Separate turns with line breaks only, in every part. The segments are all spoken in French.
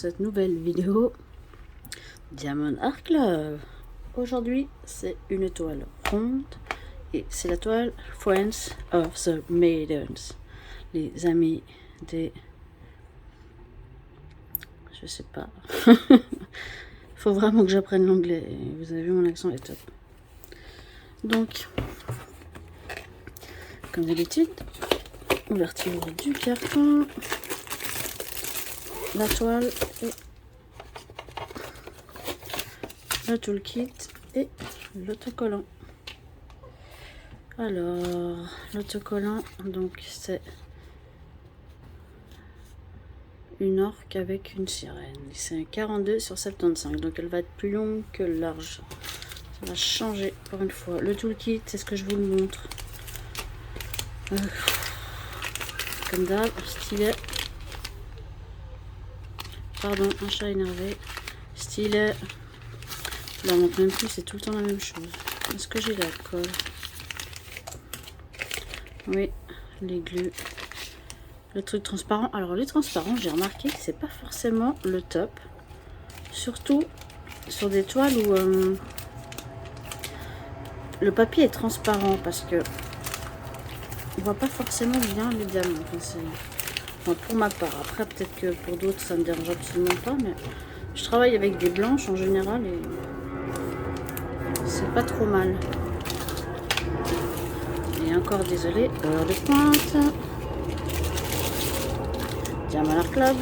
cette nouvelle vidéo Diamond Art Club. Aujourd'hui c'est une toile ronde et c'est la toile Friends of the Maidens, les amis des... je sais pas. Faut vraiment que j'apprenne l'anglais, vous avez vu mon accent est top. Donc comme d'habitude, ouverture du carton, la toile et le toolkit et l'autocollant. Alors l'autocollant, donc c'est une orque avec une sirène, c'est un 42 sur 75, donc elle va être plus longue que large, ça va changer pour une fois. Le toolkit, c'est ce que je vous le montre, comme d'hab, stylet, pardon, un chat énervé, stylet, je la montre même plus, c'est tout le temps la même chose. Est-ce que j'ai la colle? Oui, les glues, le truc transparent. Alors les transparents, j'ai remarqué que c'est pas forcément le top, surtout sur des toiles où le papier est transparent, parce que on voit pas forcément bien les diamants. Enfin, pour ma part, après peut-être que pour d'autres ça me dérange absolument pas, mais je travaille avec des blanches en général et c'est pas trop mal. Et encore désolé, heure de pointe. Diamond Art Club.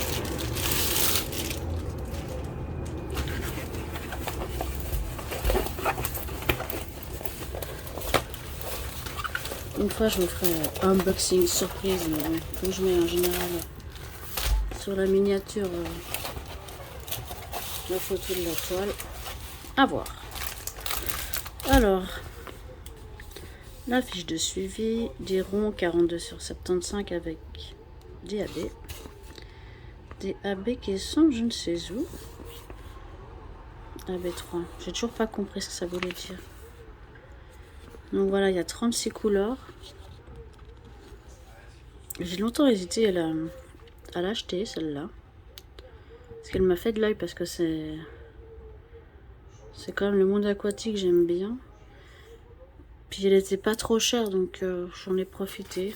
Une fois je vous ferai unboxing surprise, mais bon, que je mets en général sur la miniature la photo de la toile. À voir. Alors, la fiche de suivi, des ronds 42 sur 75 avec des AB. Des AB qui sont je ne sais où. AB3. J'ai toujours pas compris ce que ça voulait dire. Donc voilà, il y a 36 couleurs. J'ai longtemps hésité à l'acheter, celle-là. Parce qu'elle m'a fait de l'œil, parce que c'est quand même le monde aquatique, j'aime bien. Puis elle était pas trop chère, donc j'en ai profité.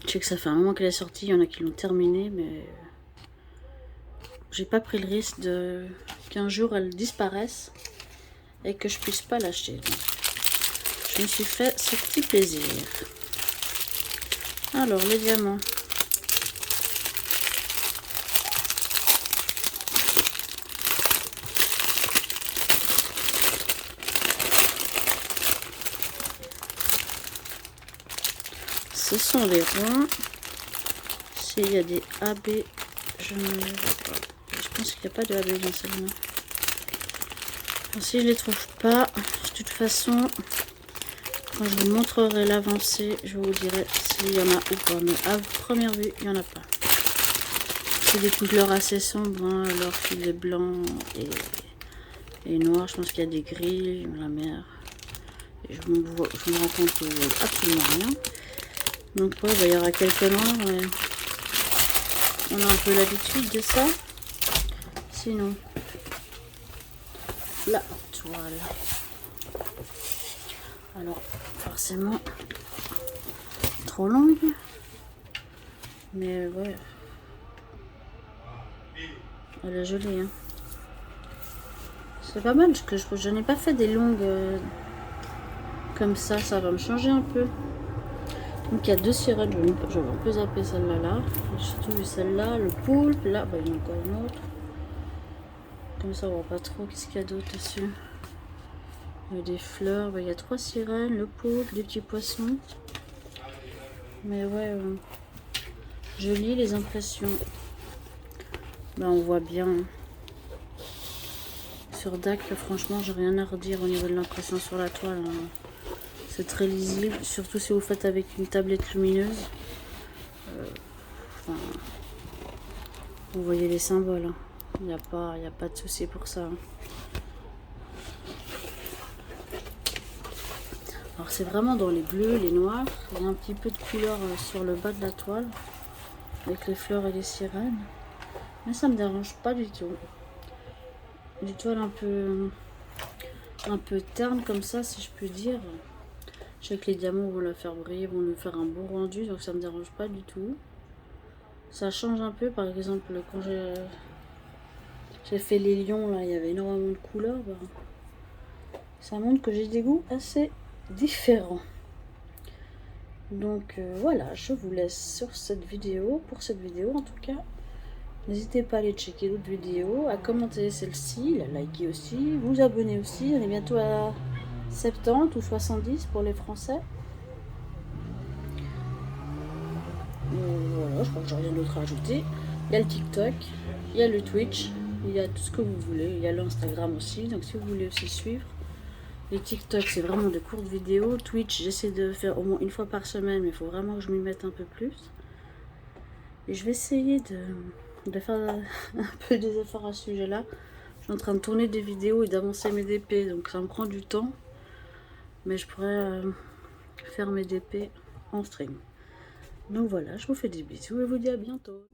Je sais que ça fait un moment qu'elle est sortie, il y en a qui l'ont terminée, mais j'ai pas pris le risque qu'un jour elle disparaisse et que je puisse pas l'acheter. Donc je me suis fait ce petit plaisir. Alors les diamants. Ce sont les ronds. S'il y a des AB, je ne les vois pas. Je pense qu'il n'y a pas de AB dans celle-là. Si je les trouve pas, de toute façon, quand je vous montrerai l'avancée, je vous dirai s'il y en a ou pas. Mais à première vue, il n'y en a pas. C'est des couleurs assez sombres, hein, alors qu'il est blanc et noir. Je pense qu'il y a des gris, la mer. Et je me rends compte qu'il n'y a absolument rien. Donc ouais, il y aura quelques noirs. Ouais. On a un peu l'habitude de ça. Sinon, la toile. Alors, forcément, trop longue. Mais ouais. Elle est jolie, hein. C'est pas mal, parce que je n'ai pas fait des longues comme ça. Ça va me changer un peu. Donc il y a deux sirènes, je vais un peu zapper celle-là là. J'ai surtout vu celle-là, le poulpe, là, bah, il y en a encore une autre. Comme ça on voit pas trop qu'est-ce qu'il y a d'autre dessus. Il y a des fleurs, bah, il y a trois sirènes, le poulpe, des petits poissons. Mais ouais, je lis les impressions. Bah, on voit bien. Sur DAC, franchement, j'ai rien à redire au niveau de l'impression sur la toile, hein. C'est très lisible, surtout si vous faites avec une tablette lumineuse. Enfin, vous voyez les symboles, hein. Il n'y a pas de souci pour ça, hein. Alors c'est vraiment dans les bleus, les noirs. Il y a un petit peu de couleur sur le bas de la toile. avec les fleurs et les sirènes. Mais ça me dérange pas du tout. Des toiles un peu terne comme ça, si je peux dire. Je sais que les diamants vont la faire briller, vont nous faire un beau rendu, donc ça me dérange pas du tout. Ça change un peu, par exemple, quand j'ai fait les lions, là, il y avait énormément de couleurs. Bah, ça montre que j'ai des goûts assez différents. Donc voilà, je vous laisse sur cette vidéo, pour cette vidéo en tout cas. N'hésitez pas à aller checker d'autres vidéos, à commenter celle-ci, la liker aussi, vous abonner aussi. On est bientôt à 70 ou 70 pour les Français. Voilà, je crois que j'ai rien d'autre à ajouter. Il y a le TikTok, il y a le Twitch, il y a tout ce que vous voulez. Il y a l'Instagram aussi, donc si vous voulez aussi suivre. Les TikTok, c'est vraiment de courtes vidéos. Twitch, j'essaie de faire au moins une fois par semaine, mais il faut vraiment que je m'y mette un peu plus. Et je vais essayer de faire un peu des efforts à ce sujet-là. Je suis en train de tourner des vidéos et d'avancer mes DP, donc ça me prend du temps. Mais je pourrais faire mes DP en stream. Donc voilà, je vous fais des bisous et vous dis à bientôt.